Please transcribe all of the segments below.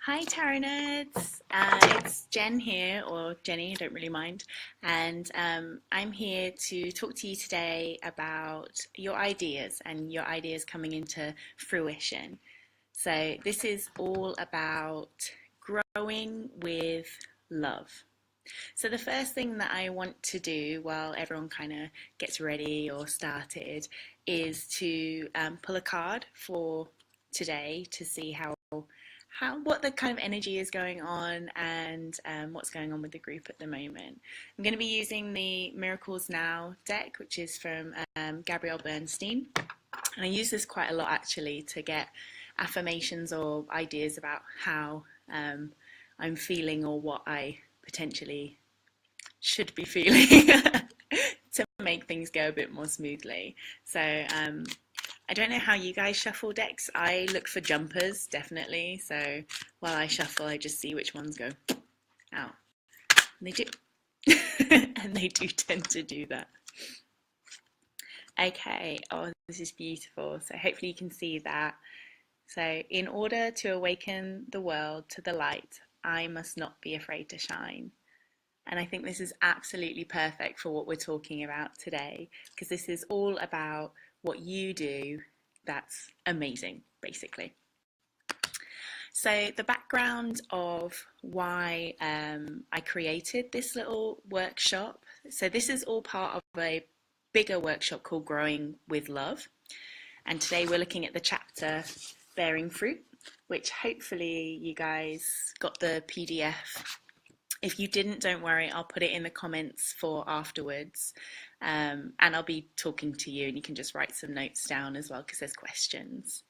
Hi, Tarot Nerds. It's Jen here, or Jenny, I don't really mind. And I'm here to talk to you today about your ideas and your ideas coming into fruition. So, this is all about growing with love. So, the first thing that I want to do while everyone kind of gets ready or started is to pull a card for today to see how what the kind of energy is going on and what's going on with the group at the moment. I'm going to be using the Miracles Now deck, which is from Gabrielle Bernstein, and I use this quite a lot actually to get affirmations or ideas about how I'm feeling or what I potentially should be feeling to make things go a bit more smoothly. So I don't know how you guys shuffle decks. I look for jumpers, definitely. So while I shuffle, I just see which ones go out. And they do. And they do tend to do that. Okay, oh, this is beautiful. So hopefully you can see that. So in order to awaken the world to the light, I must not be afraid to shine. And I think this is absolutely perfect for what we're talking about today, because this is all about what you do that's amazing, basically. So the background of why I created this little workshop. So this is all part of a bigger workshop called Growing with Love. And today we're looking at the chapter Bearing Fruit, which hopefully you guys got the PDF. If you didn't, don't worry, I'll put it in the comments for afterwards. And I'll be talking to you and you can just write some notes down as well because there's questions.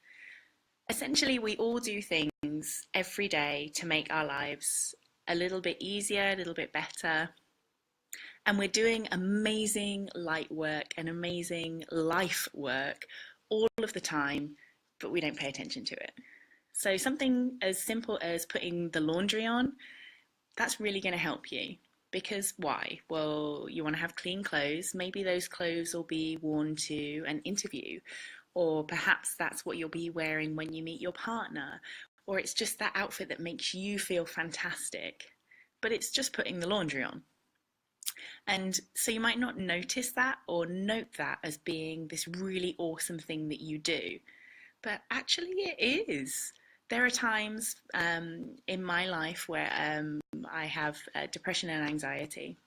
Essentially, we all do things every day to make our lives a little bit easier, a little bit better. And we're doing amazing light work and amazing life work all of the time, but we don't pay attention to it. So something as simple as putting the laundry on, that's really going to help you. Because why? Well, you want to have clean clothes. Maybe those clothes will be worn to an interview, or perhaps that's what you'll be wearing when you meet your partner, or it's just that outfit that makes you feel fantastic, but it's just putting the laundry on. And so you might not notice that or note that as being this really awesome thing that you do, but actually it is. There are times in my life where I have depression and anxiety,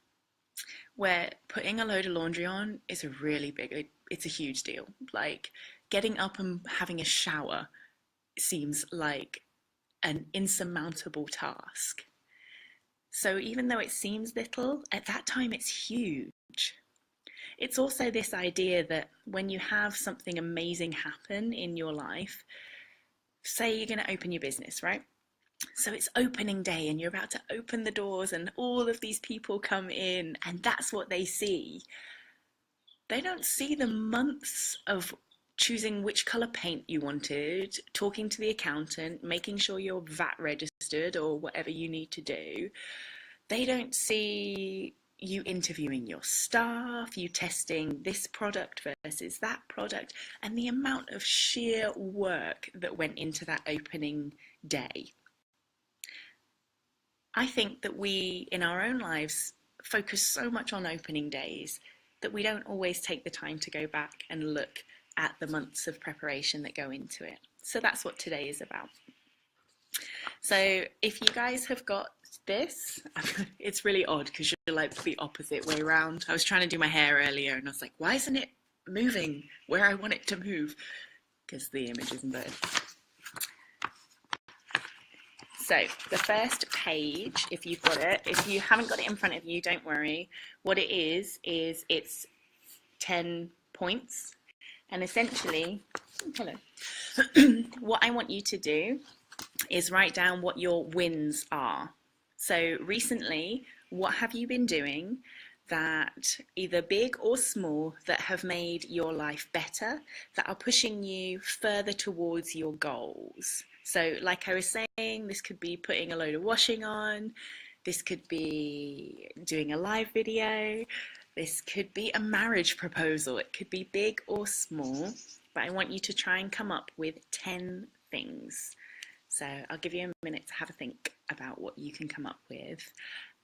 where putting a load of laundry on is a really big, it's a huge deal. Like getting up and having a shower seems like an insurmountable task. So even though it seems little, at that time it's huge. It's also this idea that when you have something amazing happen in your life, say you're going to open your business, right? So it's opening day and you're about to open the doors and all of these people come in and that's what they see. They don't see the months of choosing which color paint you wanted, talking to the accountant, making sure you're VAT registered or whatever you need to do. They don't see you interviewing your staff, you testing this product versus that product, and the amount of sheer work that went into that opening day. I think that we, in our own lives, focus so much on opening days that we don't always take the time to go back and look at the months of preparation that go into it. So that's what today is about. So if you guys have got this, it's really odd because you're like the opposite way around. I was trying to do my hair earlier and I was like, why isn't it moving where I want it to move? Because the image isn't there. So the first page, if you've got it, if you haven't got it in front of you, don't worry. What it is it's 10 points. And essentially, hello, what I want you to do is write down what your wins are. So recently, what have you been doing that either big or small that have made your life better, that are pushing you further towards your goals? So like I was saying, this could be putting a load of washing on, this could be doing a live video, this could be a marriage proposal, it could be big or small, but I want you to try and come up with 10 things. So I'll give you a minute to have a think about what you can come up with.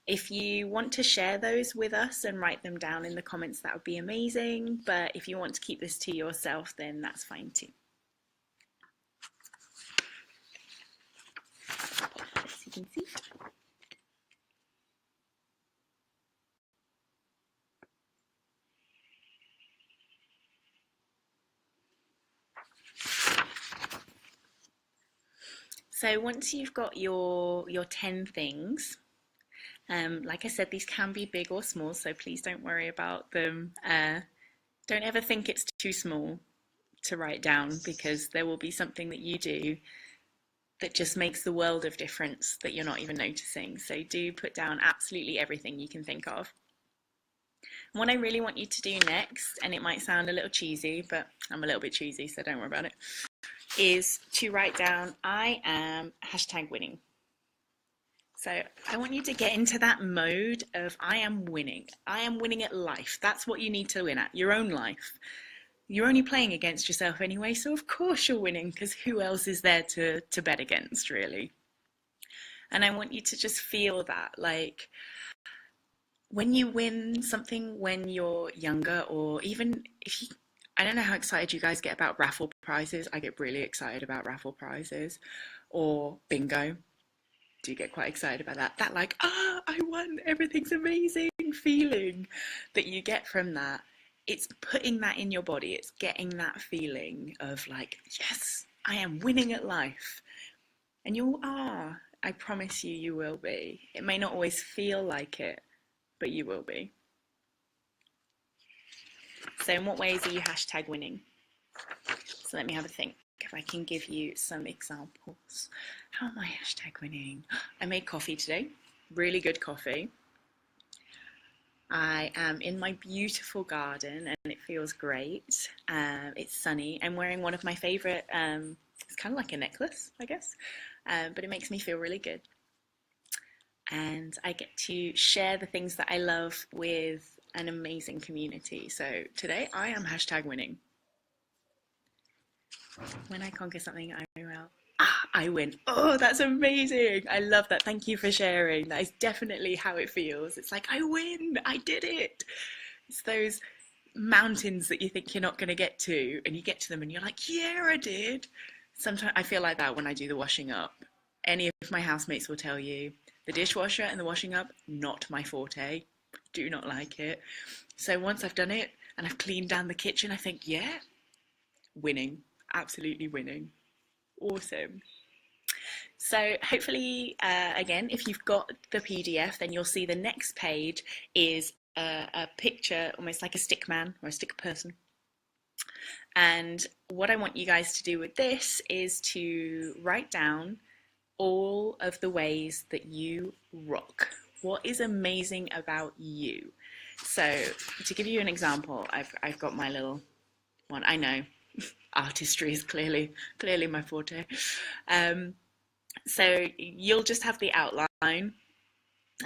If you want to share those with us and write them down in the comments, that would be amazing. But if you want to keep this to yourself, then that's fine too. As you can see. So once you've got your 10 things, like I said, these can be big or small, so please don't worry about them. Don't ever think it's too small to write down, because there will be something that you do that just makes the world of difference that you're not even noticing. So do put down absolutely everything you can think of. And what I really want you to do next, and it might sound a little cheesy, but I'm a little bit cheesy, so don't worry about it, is to write down, I am #winning. So I want you to get into that mode of I am winning. I am winning at life. That's what you need to win at, your own life. You're only playing against yourself anyway, so of course you're winning, because who else is there to bet against, really? And I want you to just feel that, like, when you win something when you're younger, or even if you, I don't know how excited you guys get about raffle prizes. I get really excited about raffle prizes, or bingo. Do you get quite excited about that? That, like, I won, everything's amazing feeling that you get from that. It's putting that in your body. It's getting that feeling of like, yes, I am winning at life. And you are. I promise you, you will be. It may not always feel like it, but you will be. So in what ways are you #winning? So let me have a think if I can give you some examples. How am I #winning? I made coffee today, really good coffee. I am in my beautiful garden and it feels great. It's sunny. I'm wearing one of my favorite, it's kind of like a necklace, I guess, but it makes me feel really good. And I get to share the things that I love with an amazing community. So today I am #winning. When I conquer something, I will. I win. Oh, that's amazing. I love that. Thank you for sharing. That is definitely how it feels. It's like, I win. I did it. It's those mountains that you think you're not going to get to, and you get to them and you're like, yeah, I did. Sometimes I feel like that when I do the washing up. Any of my housemates will tell you, the dishwasher and the washing up, not my forte. Do not like it. So once I've done it and I've cleaned down the kitchen, I think, yeah, winning. Absolutely winning. Awesome. So hopefully, again, if you've got the PDF, then you'll see the next page is a picture, almost like a stick man or a stick person. And what I want you guys to do with this is to write down all of the ways that you rock. What is amazing about you? So to give you an example, I've got my little one. I know artistry is clearly my forte. So you'll just have the outline,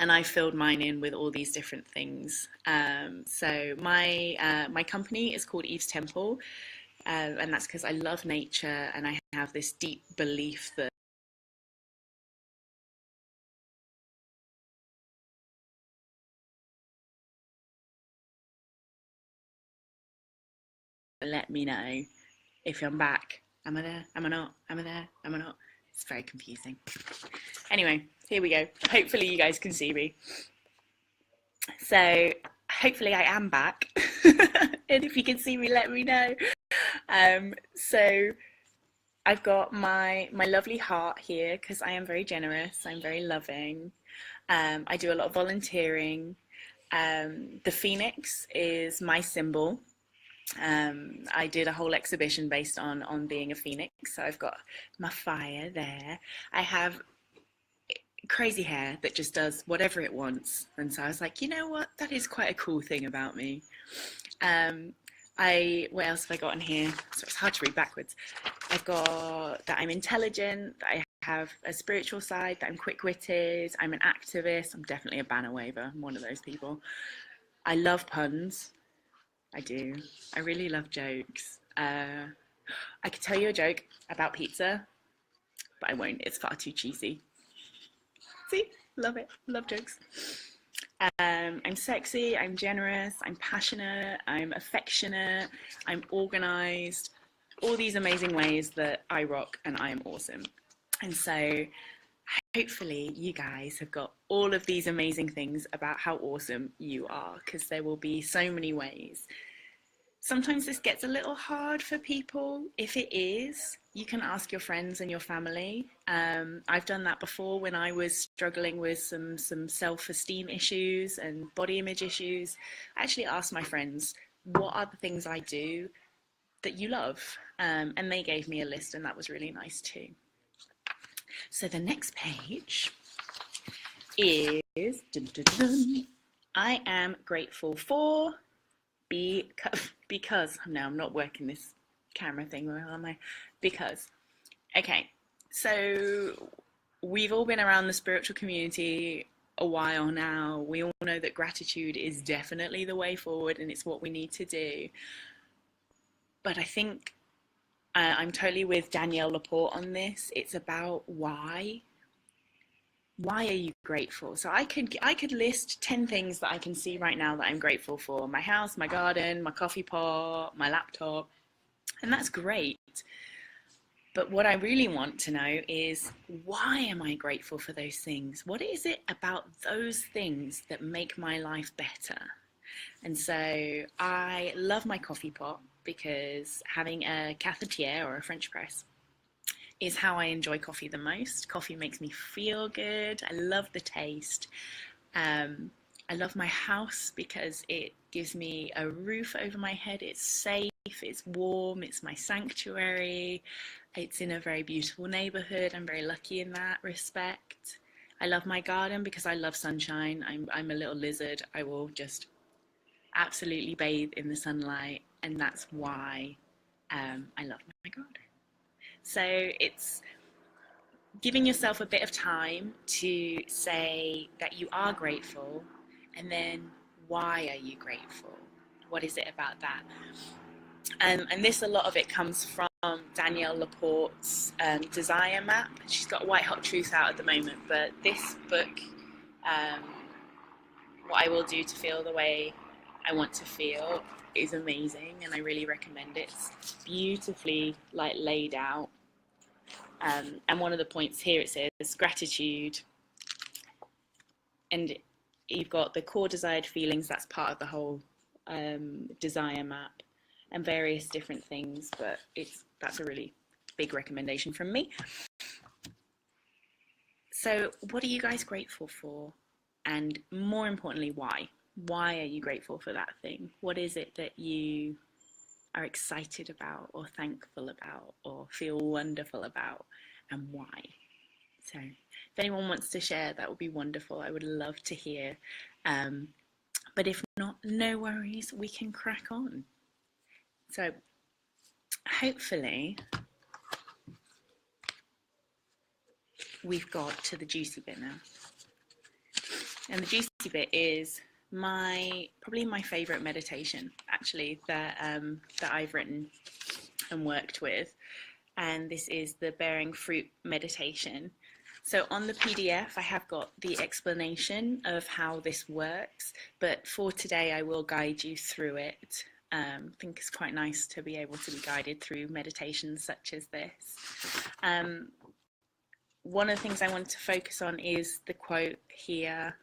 and I filled mine in with all these different things. So my company is called Eve's Temple, and that's because I love nature and I have this deep belief that let me know if I'm back. Am I there? Am I not? Am I there? Am I not? It's very confusing. Anyway, here we go. Hopefully you guys can see me. So hopefully I am back. And if you can see me, let me know. So I've got my lovely heart here because I am very generous. I'm very loving. I do a lot of volunteering. The phoenix is my symbol. I did a whole exhibition based on being a phoenix. So I've got my fire there. I have crazy hair that just does whatever it wants. And so I was like, you know what? That is quite a cool thing about me. What else have I got in here? So it's hard to read backwards. I've got that I'm intelligent, that I have a spiritual side, that I'm quick-witted, I'm an activist, I'm definitely a banner waver, I'm one of those people. I love puns. I do. I really love jokes. I could tell you a joke about pizza, but I won't. It's far too cheesy. See? Love it. Love jokes. I'm sexy, I'm generous, I'm passionate, I'm affectionate, I'm organized. All these amazing ways that I rock and I am awesome. And so hopefully you guys have got all of these amazing things about how awesome you are, because there will be so many ways. Sometimes this gets a little hard for people. If it is, you can ask your friends and your family. I've done that before when I was struggling with some self-esteem issues and body image issues. I actually asked my friends, what are the things I do that you love? And they gave me a list, and that was really nice too. So the next page is, dun, dun, dun, I am grateful for because no, I'm not working this camera thing, am I? Because, okay, so we've all been around the spiritual community a while now. We all know that gratitude is definitely the way forward, and it's what we need to do. But I think I'm totally with Danielle Laporte on this. It's about why. Why are you grateful? So I could list 10 things that I can see right now that I'm grateful for. My house, my garden, my coffee pot, my laptop, and that's great. But what I really want to know is, why am I grateful for those things? What is it about those things that make my life better? And so I love my coffee pot, because having a cafetiere or a French press is how I enjoy coffee the most. Coffee makes me feel good. I love the taste. I love my house because it gives me a roof over my head. It's safe, it's warm, it's my sanctuary. It's in a very beautiful neighborhood. I'm very lucky in that respect. I love my garden because I love sunshine. I'm a little lizard. I will just absolutely bathe in the sunlight, and that's why I love my garden. So it's giving yourself a bit of time to say that you are grateful, and then why are you grateful? What is it about that? And this, a lot of it comes from Danielle Laporte's Desire Map. She's got White Hot Truth out at the moment, but this book, What I Will Do to Feel the Way I Want to Feel, is amazing, and I really recommend it. It's beautifully laid out. And one of the points here, it says gratitude, and you've got the core desired feelings. That's part of the whole desire map, and various different things, but that's a really big recommendation from me. So what are you guys grateful for? And more importantly, why? Why are you grateful for that thing? What is it that you are excited about, or thankful about, or feel wonderful about, and why? So if anyone wants to share, that would be wonderful. I would love to hear. But if not, no worries, we can crack on. So hopefully we've got to the juicy bit now. And the juicy bit is probably my favorite meditation, actually, that I've written and worked with. And this is the bearing fruit meditation. So on the PDF, I have got the explanation of how this works, but for today, I will guide you through it. I think it's quite nice to be able to be guided through meditations such as this. One of the things I want to focus on is the quote here.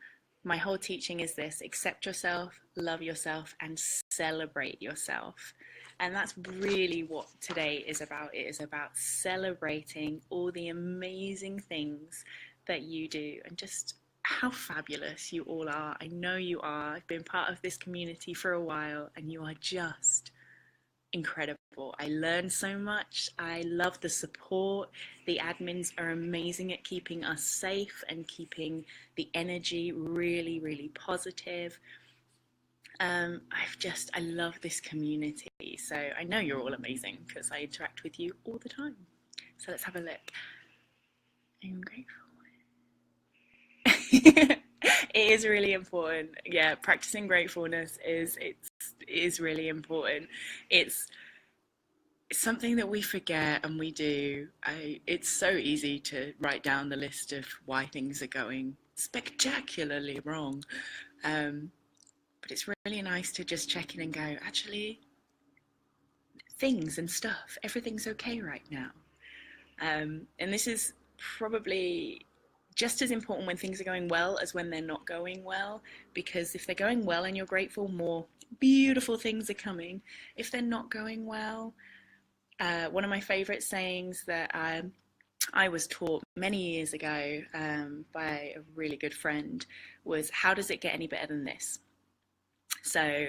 My whole teaching is this: accept yourself, love yourself, and celebrate yourself. And that's really what today is about. It is about celebrating all the amazing things that you do, and just how fabulous you all are. I know you are. I've been part of this community for a while, and you are just incredible. I learned so much. I love the support. The admins are amazing at keeping us safe and keeping the energy really, really positive. I love this community. So I know you're all amazing because I interact with you all the time. So let's have a look. I'm grateful. It is really important. Yeah, practicing gratefulness is really important. It's something that we forget and we do. It's so easy to write down the list of why things are going spectacularly wrong. Um, but it's really nice to just check in and go, actually, things and stuff, everything's okay right now. And this is probably just as important when things are going well as when they're not going well, because if they're going well and you're grateful, more beautiful things are coming. If they're not going well, one of my favorite sayings that I was taught many years ago by a really good friend was, how does it get any better than this? So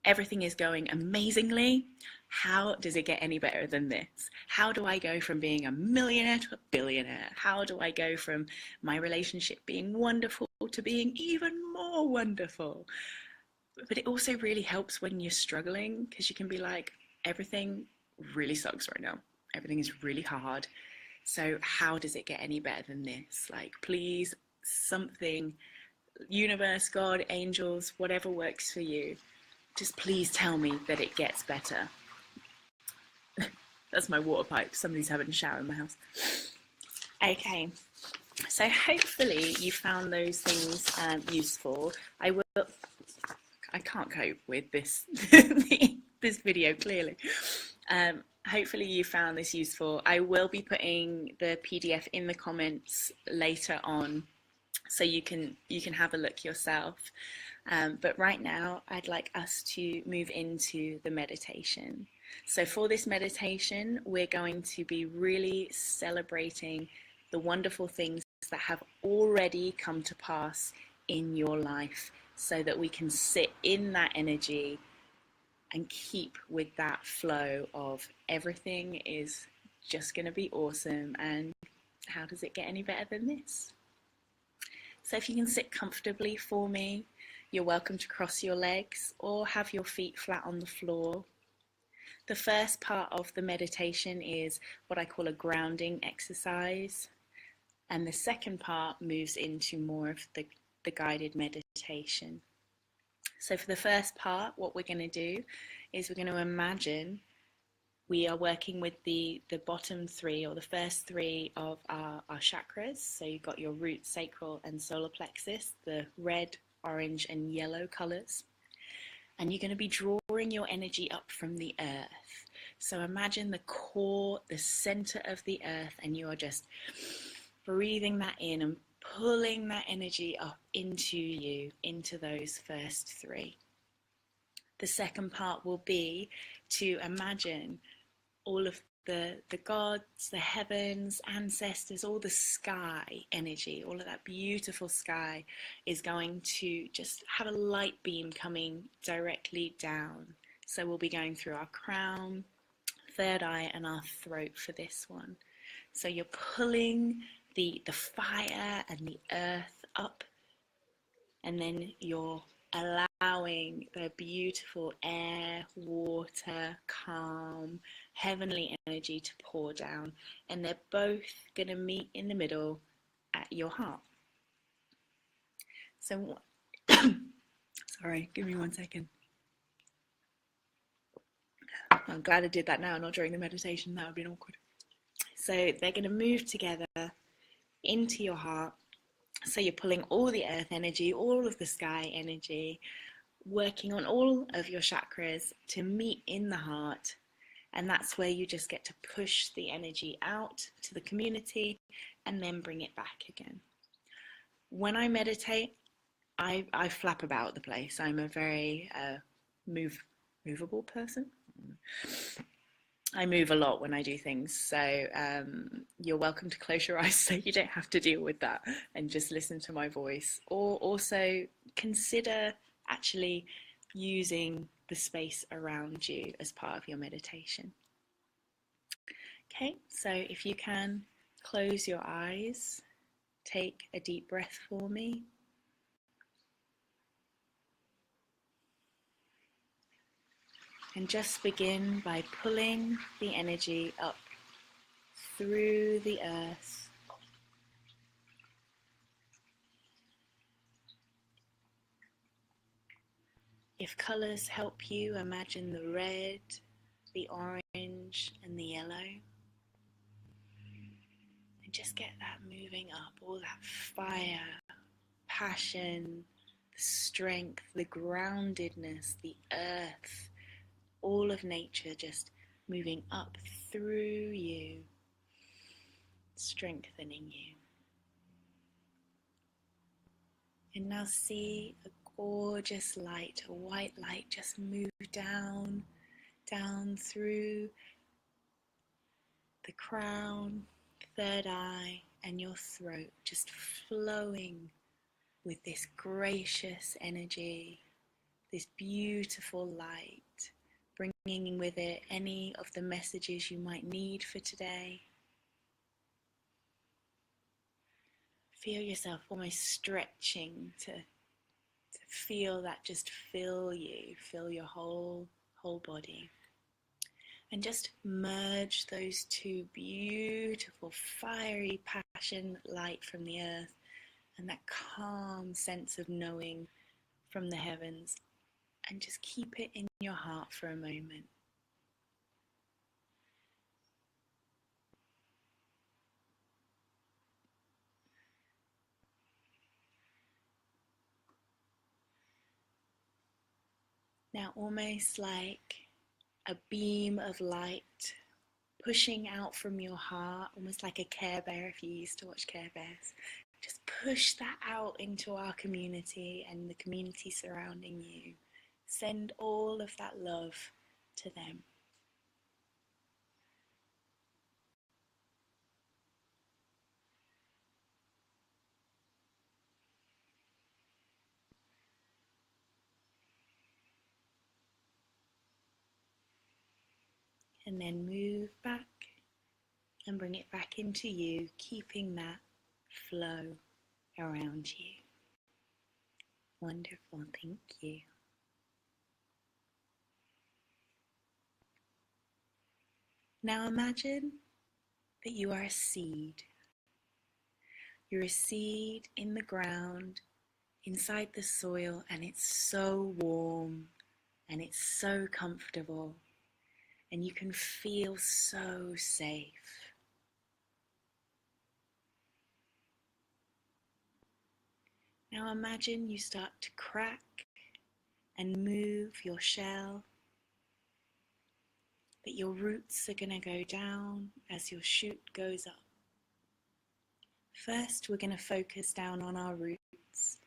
everything is going amazingly. How does it get any better than this? How do I go from being a millionaire to a billionaire? How do I go from my relationship being wonderful to being even more wonderful? But it also really helps when you're struggling, because you can be like, everything really sucks right now. Everything is really hard. So how does it get any better than this? Like, please, something, universe, God, angels, whatever works for you, just please tell me that it gets better. That's my water pipe. Somebody's having a shower in my house. Okay, so hopefully you found those things useful. I can't cope with this this video clearly. Hopefully you found this useful. I will be putting the PDF in the comments later on, so you can have a look yourself. But right now, I'd like us to move into the meditation. So for this meditation, we're going to be really celebrating the wonderful things that have already come to pass in your life, so that we can sit in that energy and keep with that flow of everything is just going to be awesome, and how does it get any better than this? So if you can sit comfortably for me, you're welcome to cross your legs or have your feet flat on the floor. The first part of the meditation is what I call a grounding exercise. And the second part moves into more of the guided meditation. So for the first part, what we're going to do is we're going to imagine we are working with the bottom three, or the first three of our chakras. So you've got your root, sacral, and solar plexus, the red, orange, and yellow colors. And you're going to be drawing your energy up from the earth. So imagine the core, the center of the earth, and you are just breathing that in and pulling that energy up into you, into those first three. The second part will be to imagine all of the gods, the heavens, ancestors, all the sky energy, all of that beautiful sky is going to just have a light beam coming directly down. So we'll be going through our crown, third eye, and our throat for this one. So you're pulling the fire and the earth up, and then you're allowing the beautiful air, water, calm, heavenly energy to pour down, and they're both going to meet in the middle at your heart. So, sorry, give me 1 second. I'm glad I did that now, not during the meditation. That would have been awkward. So they're going to move together into your heart. So you're pulling all the earth energy, all of the sky energy, working on all of your chakras to meet in the heart. And that's where you just get to push the energy out to the community and then bring it back again. When I meditate, I flap about the place. I'm a very movable person. I move a lot when I do things, so you're welcome to close your eyes so you don't have to deal with that and just listen to my voice. Or also consider actually using the space around you as part of your meditation. Okay, so if you can close your eyes, take a deep breath for me. And just begin by pulling the energy up through the earth. If colours help you, imagine the red, the orange and the yellow. And just get that moving up, all that fire, passion, the strength, the groundedness, the earth, all of nature just moving up through you, strengthening you. And now see a gorgeous light, a white light, just move down through the crown, third eye, and your throat, just flowing with this gracious energy, this beautiful light, bringing with it any of the messages you might need for today. Feel yourself almost stretching to feel that just fill you, fill your whole body. And just merge those two beautiful, fiery passion light from the earth and that calm sense of knowing from the heavens, and just keep it in your heart for a moment. Now, almost like a beam of light pushing out from your heart, almost like a Care Bear if you used to watch Care Bears. Just push that out into our community and the community surrounding you. Send all of that love to them. And then move back and bring it back into you, keeping that flow around you. Wonderful, thank you. Now imagine that you are a seed. You're a seed in the ground, inside the soil, and it's so warm and it's so comfortable, and you can feel so safe. Now imagine you start to crack and move your shell, that your roots are going to go down as your shoot goes up. First, we're going to focus down on our roots.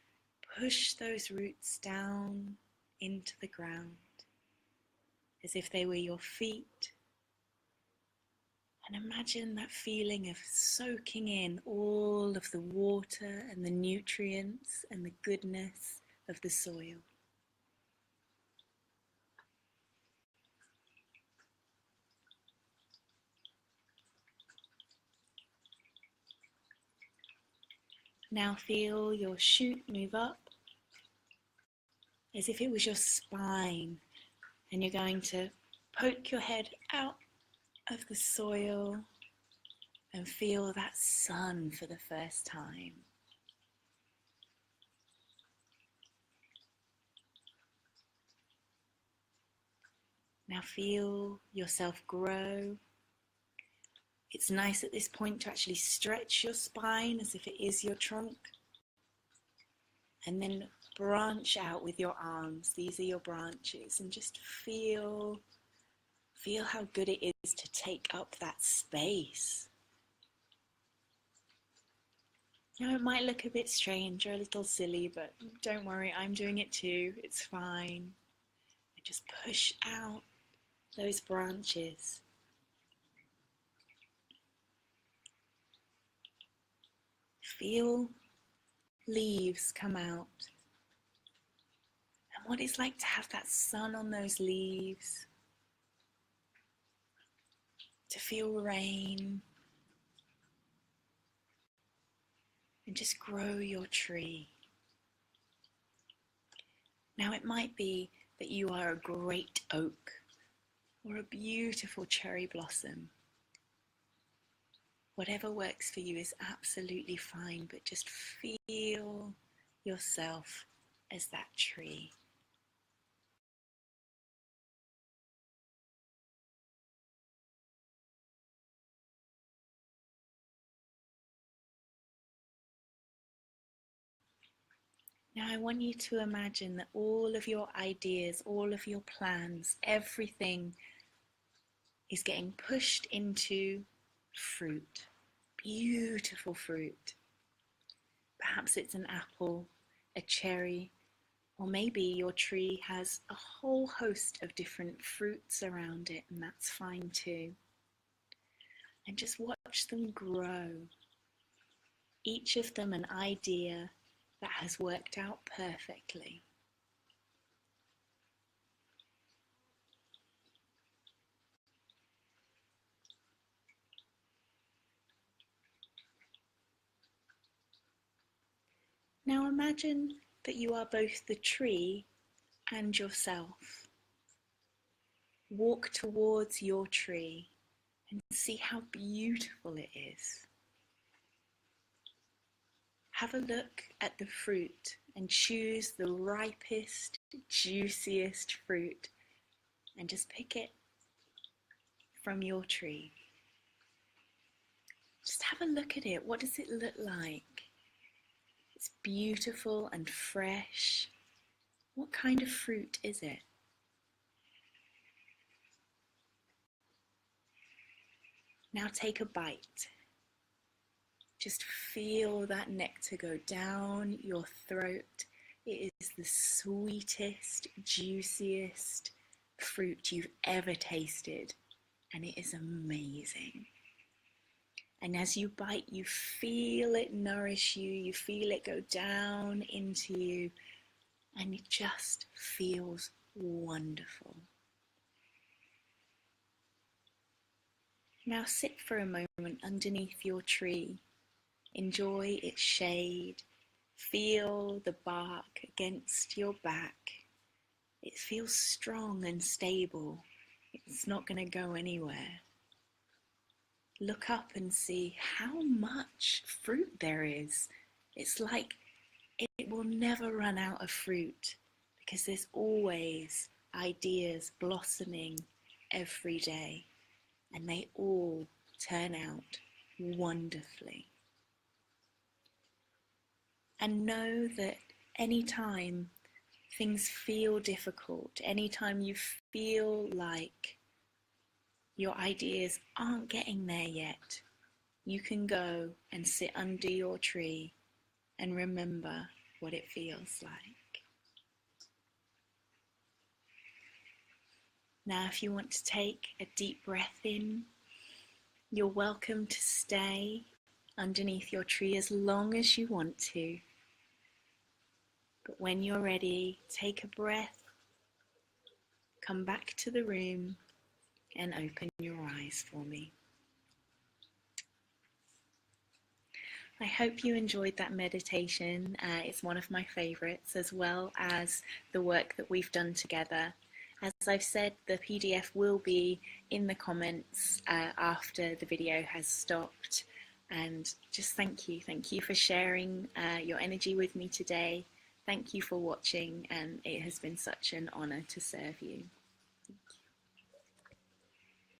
Push those roots down into the ground as if they were your feet. And imagine that feeling of soaking in all of the water and the nutrients and the goodness of the soil. Now feel your shoot move up as if it was your spine, and you're going to poke your head out of the soil and feel that sun for the first time. Now feel yourself grow. It's nice at this point to actually stretch your spine as if it is your trunk, and then branch out with your arms. These are your branches, and just feel how good it is to take up that space. Now it might look a bit strange or a little silly, but don't worry, I'm doing it too. It's fine. And just push out those branches. Feel leaves come out. And what it's like to have that sun on those leaves. To feel rain. And just grow your tree. Now it might be that you are a great oak or a beautiful cherry blossom. Whatever works for you is absolutely fine, but just feel yourself as that tree. Now I want you to imagine that all of your ideas, all of your plans, everything is getting pushed into fruit. Beautiful fruit. Perhaps it's an apple, a cherry, or maybe your tree has a whole host of different fruits around it, and that's fine too. And just watch them grow. Each of them an idea that has worked out perfectly. Now imagine that you are both the tree and yourself. Walk towards your tree and see how beautiful it is. Have a look at the fruit and choose the ripest, juiciest fruit and just pick it from your tree. Just have a look at it. What does it look like? It's beautiful and fresh. What kind of fruit is it? Now take a bite. Just feel that nectar go down your throat. It is the sweetest, juiciest fruit you've ever tasted, and it is amazing. And as you bite, you feel it nourish you, you feel it go down into you, and it just feels wonderful. Now sit for a moment underneath your tree. Enjoy its shade. Feel the bark against your back. It feels strong and stable. It's not going to go anywhere. Look up and see how much fruit there is. It's like it will never run out of fruit because there's always ideas blossoming every day, and they all turn out wonderfully. And know that anytime things feel difficult, anytime you feel like your ideas aren't getting there yet, you can go and sit under your tree and remember what it feels like. Now, if you want to take a deep breath in, you're welcome to stay underneath your tree as long as you want to. But when you're ready, take a breath, come back to the room, and open your eyes for me. I hope you enjoyed that meditation. It's one of my favorites, as well as the work that we've done together. As I've said, the PDF will be in the comments after the video has stopped. And just thank you for sharing your energy with me today. Thank you for watching, and it has been such an honor to serve you.